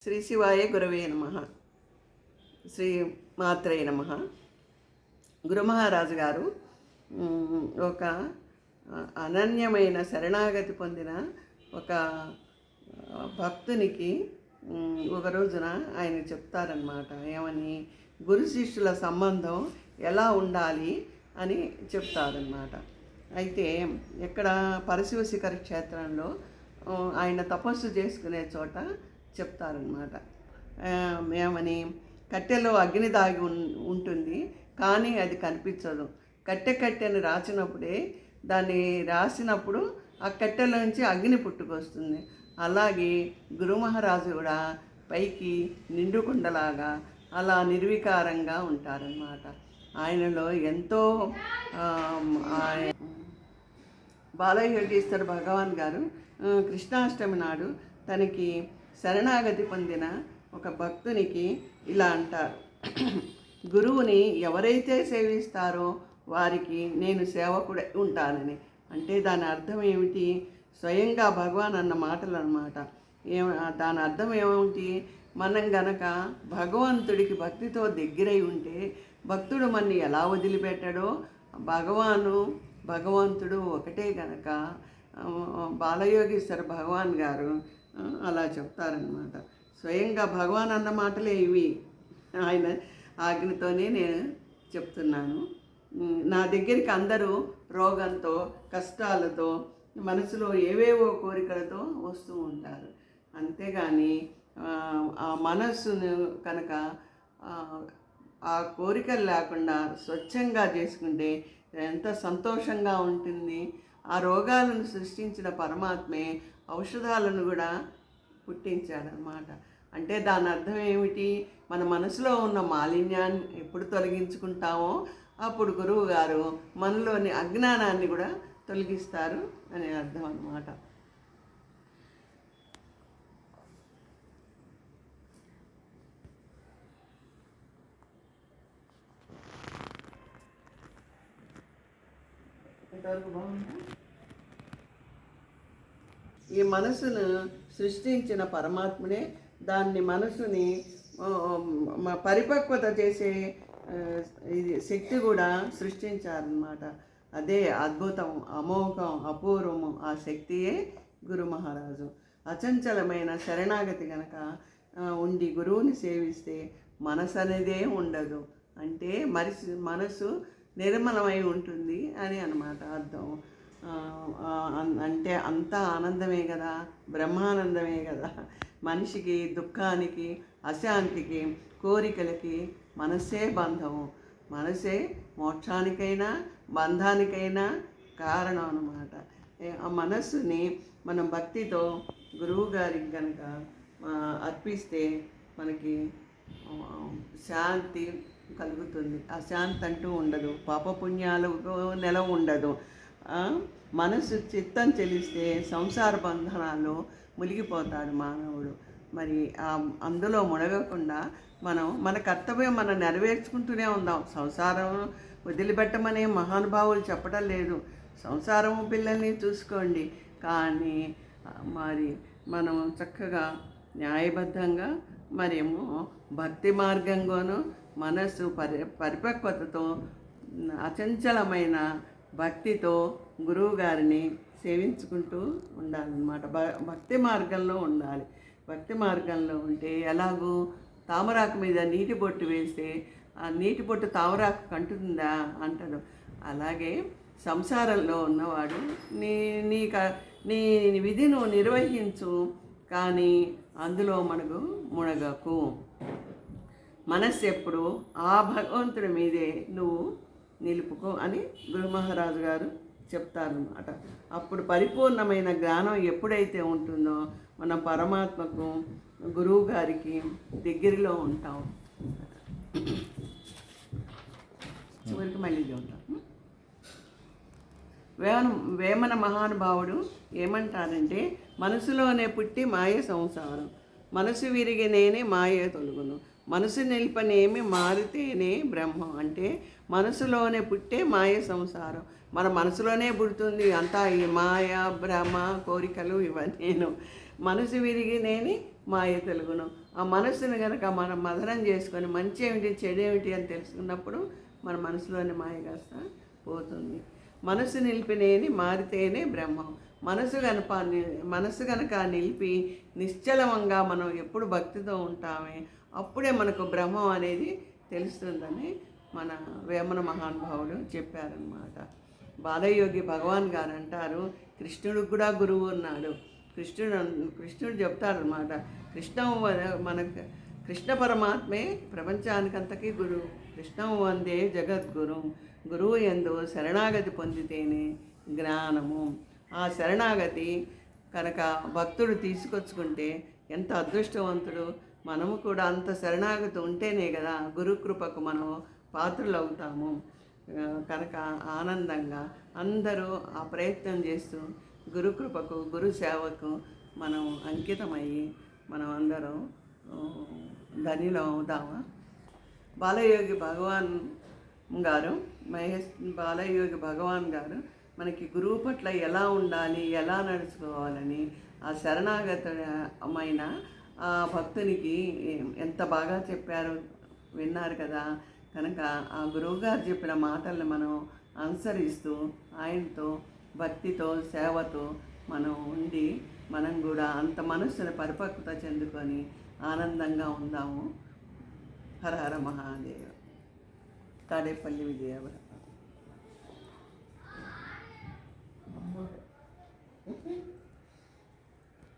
శ్రీ శివాయ గురవే నమః. శ్రీ మాత్రేయ నమః. గురుమహారాజు గారు ఒక అనన్యమైన శరణాగతి పొందిన ఒక భక్తునికి ఒక రోజున ఆయన చెప్తారనమాట. ఏమని? గురు శిష్యుల సంబంధం ఎలా ఉండాలి అని చెప్తారనమాట. అయితే ఇక్కడ పరశివ శిఖర క్షేత్రంలో ఆయన తపస్సు చేసుకునే చోట చెప్తారనమాట. ఏమని? కట్టెలో అగ్ని దాగి ఉంటుంది, కానీ అది కనిపించదు. కట్టెని రాసినప్పుడే దాన్ని రాసినప్పుడు ఆ కట్టెలోంచి అగ్ని పుట్టుకొస్తుంది. అలాగే గురు మహారాజు కూడా పైకి నిండుకుండలాగా అలా నిర్వికారంగా ఉంటారన్నమాట. ఆయనలో ఎంతో బాలయోగీశ్వర భగవాన్ గారు కృష్ణాష్టమి నాడు తనకి శరణాగతి పొందిన ఒక భక్తునికి ఇలా అంటారు: గురువుని ఎవరైతే సేవిస్తారో వారికి నేను సేవకుడై ఉంటానని. అంటే దాని అర్థం ఏమిటి? స్వయంగా భగవాన్ అన్న మాటలు అన్నమాట. దాని అర్థం ఏమిటి? మనం గనక భగవంతుడికి భక్తితో దగ్గరై ఉంటే భక్తుడు మనని ఎలా వదిలిపెట్టాడో భగవంతుడు ఒకటే గనక బాలయోగీశ్వర భగవాన్ గారు అలా చెప్తారనమాట. స్వయంగా భగవాన్ అన్న మాటలే ఇవి. ఆయన ఆజ్ఞతోనే నేను చెప్తున్నాను. నా దగ్గరికి అందరూ రోగంతో, కష్టాలతో, మనసులో ఏవేవో కోరికలతో వస్తూ ఉంటారు. అంతేగాని ఆ మనస్సును కనుక ఆ కోరికలు లేకుండా స్వచ్ఛంగా చేసుకుంటే ఎంత సంతోషంగా ఉంటుంది. ఆ రోగాలను సృష్టించిన పరమాత్మే ఔషధాలను కూడా పుట్టించాడనమాట. అంటే దాని అర్థం ఏమిటి? మన మనసులో ఉన్న మాలిన్యాన్ని ఎప్పుడు తొలగించుకుంటామో అప్పుడు గురువు గారు మనలోని అజ్ఞానాన్ని కూడా తొలగిస్తారు అనే అర్థం అన్నమాట. ఎంతవరకు బాగుందా? ఈ మనసును సృష్టించిన పరమాత్ముడే దాన్ని మనసుని పరిపక్వత చేసే ఇది శక్తి కూడా సృష్టించారన్నమాట. అదే అద్భుతం, అమోఘం, అపూర్వము. ఆ శక్తియే గురు మహారాజు. అచంచలమైన శరణాగతి గనక ఉండి గురువుని సేవిస్తే మనసు అనేదే ఉండదు. అంటే మనసు నిర్మలమై ఉంటుంది అని అన్నమాట అర్థం. అంటే అంతా ఆనందమే కదా, బ్రహ్మానందమే కదా. మనిషికి దుఃఖానికి, అశాంతికి, కోరికలకి మనసే బంధము. మనసే మోక్షానికైనా బంధానికైనా కారణం అన్నమాట. ఆ మనస్సుని మనం భక్తితో గురువు గారికి కనుక అర్పిస్తే మనకి శాంతి కలుగుతుంది. అశాంతి అంటూ ఉండదు, పాపపుణ్యాలకు నెల ఉండదు. మనసు చిత్తం చెలిస్తే సంసార బంధనాల్లో మునిగిపోతాడు మానవుడు. మరి అందులో మునగకుండా మన కర్తవ్యం మనం నెరవేర్చుకుంటూనే ఉందాం. సంసారం వదిలిపెట్టమనే మహానుభావులు చెప్పడం లేదు. సంసారం పిల్లల్ని చూసుకోండి, కానీ మరి మనం చక్కగా న్యాయబద్ధంగా మరేమో భక్తి మార్గంగాను మనస్సు పరిపక్వతతో అచంచలమైన భక్తితో గురువు గారిని సేవించుకుంటూ ఉండాలన్నమాట. భక్తి మార్గంలో ఉండాలి. భక్తి మార్గంలో ఉంటే ఎలాగూ తామరాకు మీద నీటి బొట్టు వేస్తే ఆ నీటి బొట్టు తామరాకు కంటుందా అంటారు. అలాగే సంసారంలో ఉన్నవాడు నీ విధి నువ్వు నిర్వహించు, కానీ అందులో మునగకు. మనస్సు ఎప్పుడు ఆ భగవంతుడి మీదే నువ్వు నిలుపుకో అని గురు మహారాజు గారు చెప్తారన్నమాట. అప్పుడు పరిపూర్ణమైన జ్ఞానం ఎప్పుడైతే ఉంటుందో మనం పరమాత్మకు, గురువు గారికి దగ్గరలో ఉంటాం. చివరికి మళ్ళీ చూద్దాం. వేమన మహానుభావుడు ఏమంటారంటే, మనసులోనే పుట్టి మాయ సంసారం, మనసు విరిగినేనే మాయ తొలుగును, మనసు నిలిపనేమి మారితేనే బ్రహ్మం. అంటే మనసులోనే పుట్టే మాయ సంసారం. మన మనసులోనే పుడుతుంది అంతా ఈ మాయ, భ్రమ, కోరికలు ఇవన్నీ. మనసు విరిగినేని మాయ తెలుగును. ఆ మనస్సును కనుక మనం మదనం చేసుకొని మంచి ఏమిటి చెడు ఏమిటి అని తెలుసుకున్నప్పుడు మన మనసులోని మాయ కాస్త పోతుంది. మనసు నిలిపినేని మారితేనే బ్రహ్మం. మనసు కనుక నిలిపి నిశ్చలమంగా మనం ఎప్పుడు భక్తితో ఉంటామే అప్పుడే మనకు బ్రహ్మం అనేది తెలుస్తుందని మన వేమన మహానుభావుడు చెప్పారనమాట. బాలయోగి భగవాన్ గారు అంటారు, కృష్ణుడికి కూడా గురువు ఉన్నాడు. కృష్ణుడు చెప్తారనమాట, మనకు కృష్ణ పరమాత్మే ప్రపంచానికంతకీ గురువు. కృష్ణం వందే జగద్గురు. గురువు యందు శరణాగతి పొందితేనే జ్ఞానము. ఆ శరణాగతి కనుక భక్తుడు తీసుకొచ్చుకుంటే ఎంత అదృష్టవంతుడు. మనము కూడా అంత శరణాగతి ఉంటేనే కదా గురుకృపకు మనం పాత్రలు అవుతాము. కనుక ఆనందంగా అందరూ ఆ ప్రయత్నం చేస్తూ గురుకృపకు గురు సేవకు మనం అంకితమయ్యి మనం అందరం ధన్యులం అవుదామా. బాలయోగి భగవాన్ గారు బాలయోగి భగవాన్ గారు మనకి గురువు పట్ల ఎలా ఉండాలి, ఎలా నడుచుకోవాలని ఆ శరణాగతమైన ఆ భక్తునికి ఎంత బాగా చెప్పారు విన్నారు కదా. కనుక ఆ గురువుగారు చెప్పిన మాటల్ని మనం అనుసరిస్తూ ఆయనతో భక్తితో సేవతో మనం ఉండి మనం కూడా అంత మనస్సును పరిపక్వత చెందుకొని ఆనందంగా ఉందాము. హర హర మహాదేవ. తాడేపల్లి విజయవాడ.